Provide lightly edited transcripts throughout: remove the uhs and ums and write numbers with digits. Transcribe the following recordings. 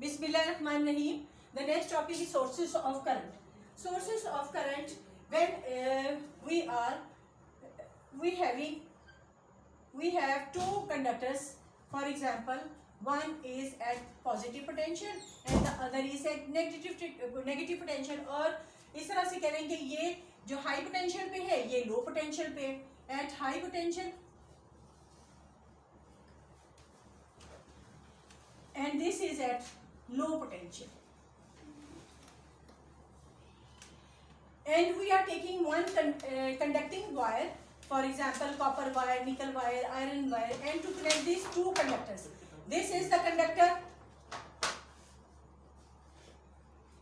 Bismillahirrahmanirrahim. The next topic is sources of current. Sources of current, when we have two conductors. For example, one is at positive potential and the other is at negative potential. और इस तरह से करेंगे, ये जो high potential पे है ये लो पोटेंशियल पे. At high potential and this is at low potential, and we are taking one conducting wire, for example copper wire, nickel wire, iron wire, and to connect these two conductors. This is the conductor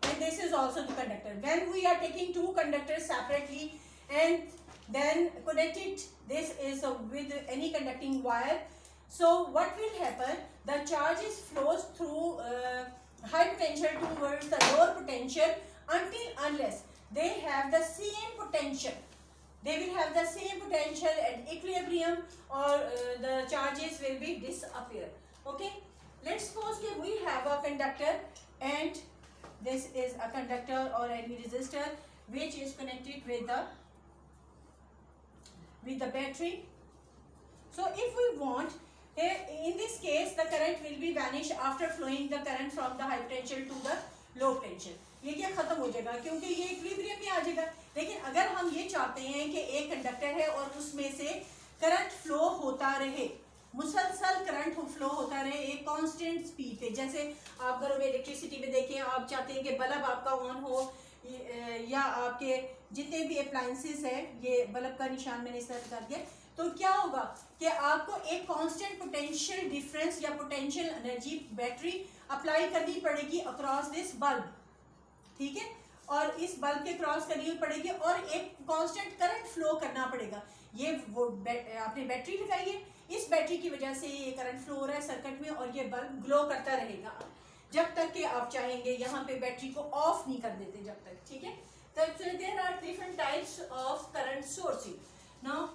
and this is also the conductor. When we are taking two conductors separately and then connect it, this is with any conducting wire. So what will happen? The charges flows through high potential towards the lower potential unless they have the same potential. They will have the same potential at equilibrium, or the charges will be disappear. Okay. Let's suppose that we have a conductor and this is a conductor or any resistor which is connected with the battery. So if we want, in this case the current will be vanish after flowing the current from the high potential to the low potential. ये क्या खत्म हो जाएगा क्योंकि ये equilibrium में आ जाएगा. लेकिन अगर हम ये चाहते हैं कि एक कंडक्टर है और उसमें से करंट फ्लो होता रहे, मुसलसल करंट फ्लो होता रहे एक कांस्टेंट स्पीड पे, जैसे आप घरों में इलेक्ट्रिसिटी में देखें, आप चाहते हैं कि बल्ब आपका ऑन हो या आपके जितने भी अप्लायंसेस है, ये बल्ब का निशान मैंने इस तरह कर दिया, तो क्या होगा कि आपको एक कांस्टेंट पोटेंशियल डिफरेंस या पोटेंशियल एनर्जी बैटरी अप्लाई करनी पड़ेगी अक्रॉस दिस बल्ब. ठीक है, और इस बल्ब के क्रॉस करनी पड़ेगी और एक कांस्टेंट करंट फ्लो करना पड़ेगा. ये वो आपने बैटरी लगाई है, इस बैटरी की वजह से ये करंट फ्लो हो रहा है सर्किट में और ये बल्ब ग्लो करता रहेगा जब तक कि आप चाहेंगे. यहाँ पे बैटरी को ऑफ नहीं कर देते जब तक. ठीक है, तो there are different types of current sourcing. Now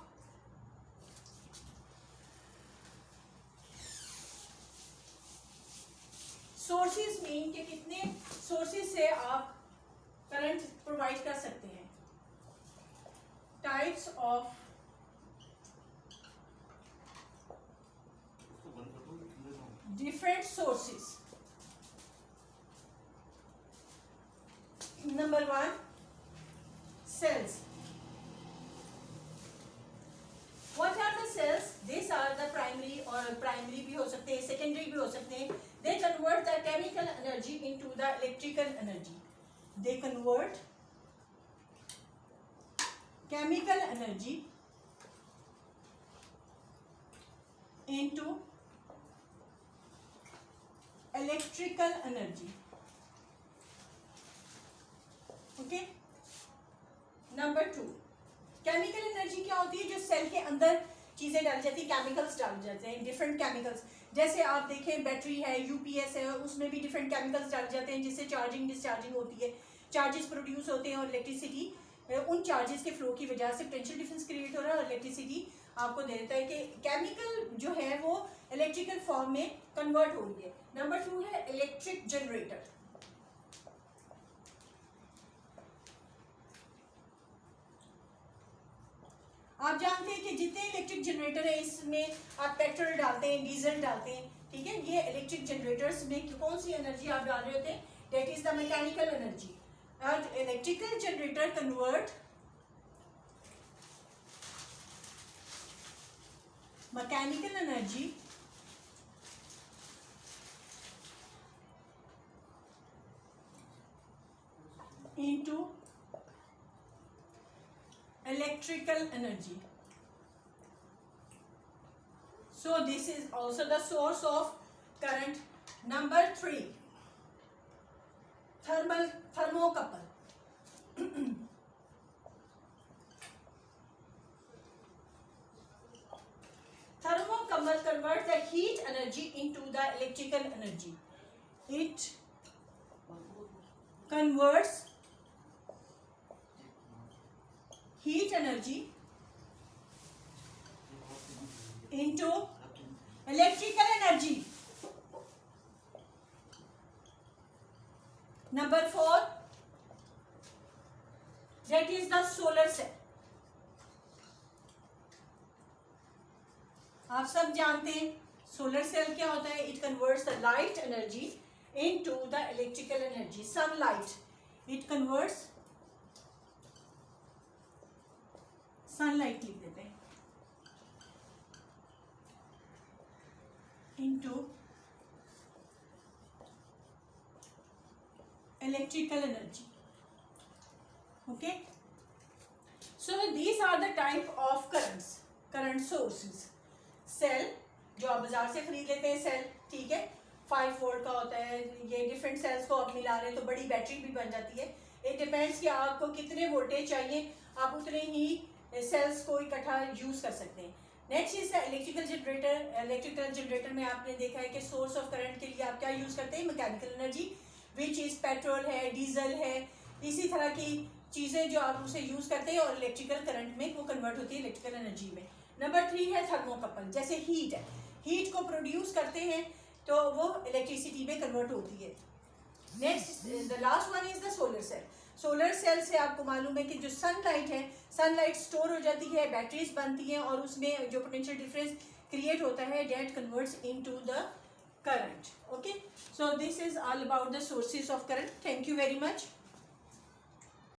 sources mean कि कितने सोर्सेज से आप करंट प्रोवाइड कर सकते हैं. Types of different sources. Number one, cells. What are the cells? These are the primary, or primary भी हो सकते हैं, secondary भी हो सकते हैं. They convert the chemical energy into the electrical energy. They convert chemical energy into electrical energy. Okay. Number two, chemical energy क्या होती है? जो सेल के अंदर चीजें डाली जाती है, केमिकल्स डाले जाते हैं, डिफरेंट केमिकल्स. जैसे आप देखें बैटरी है, यूपीएस है, उसमें भी डिफरेंट केमिकल्स डाले जाते हैं जिससे चार्जिंग डिस्चार्जिंग होती है, चार्जेस प्रोड्यूस होते हैं और इलेक्ट्रिसिटी उन चार्जेस के फ्लो की वजह से पोटेंशियल डिफरेंस क्रिएट हो रहा है और इलेक्ट्रिसिटी आपको दे देता है कि केमिकल जो है वो इलेक्ट्रिकल फॉर्म में कन्वर्ट हो रही है. नंबर टू है इलेक्ट्रिक जनरेटर. आप जानते हैं कि जितने इलेक्ट्रिक जनरेटर है इसमें आप पेट्रोल डालते हैं, डीजल डालते हैं. ठीक है, ये इलेक्ट्रिक जनरेटर्स में कौन सी एनर्जी आप डाल रहे होते हैं? That is the mechanical energy. और electrical generator convert mechanical energy into electrical energy. So this is also the source of current. Number three, thermocouple. Thermocouple convert the heat energy into the electrical energy. It converts heat energy into electrical energy. Number 4, that is the solar cell. आप सब जानते हैं solar cell क्या होता है. It converts the light energy into the electrical energy. Sunlight, it converts, sunlight लिख देते हैं, into electrical energy. Okay, so these are the type of current sources. Cell जो आप बाजार से खरीद लेते हैं सेल, ठीक है, 5 वोल्ट का होता है. ये डिफरेंट सेल्स को आप मिला रहे हैं तो बड़ी बैटरी भी बन जाती है. इट डिपेंड्स कि आपको कितने वोल्टेज चाहिए, आप उतने ही सेल्स को इकट्ठा यूज कर सकते हैं. Next is the electrical generator. Electrical generator में आपने देखा है कि सोर्स ऑफ करंट के लिए आप क्या यूज करते हैं, mechanical energy, which is petrol है, डीजल है, इसी तरह की चीज़ें जो आप उसे यूज करते हैं और इलेक्ट्रिकल करंट में वो कन्वर्ट होती है इलेक्ट्रिकल एनर्जी में. नंबर 3 है थर्मोकपल. जैसे हीट है, हीट को प्रोड्यूस करते हैं तो वो इलेक्ट्रिसिटी में कन्वर्ट होती है. Next the last one is the solar cell. Solar cell से आपको मालूम है कि जो सनलाइट है, सनलाइट स्टोर हो जाती है, बैटरीज बनती हैं और उसमें जो पोटेंशियल डिफरेंस क्रिएट होता है that converts into the current. Okay, so this is all about the sources of current. Thank you very much.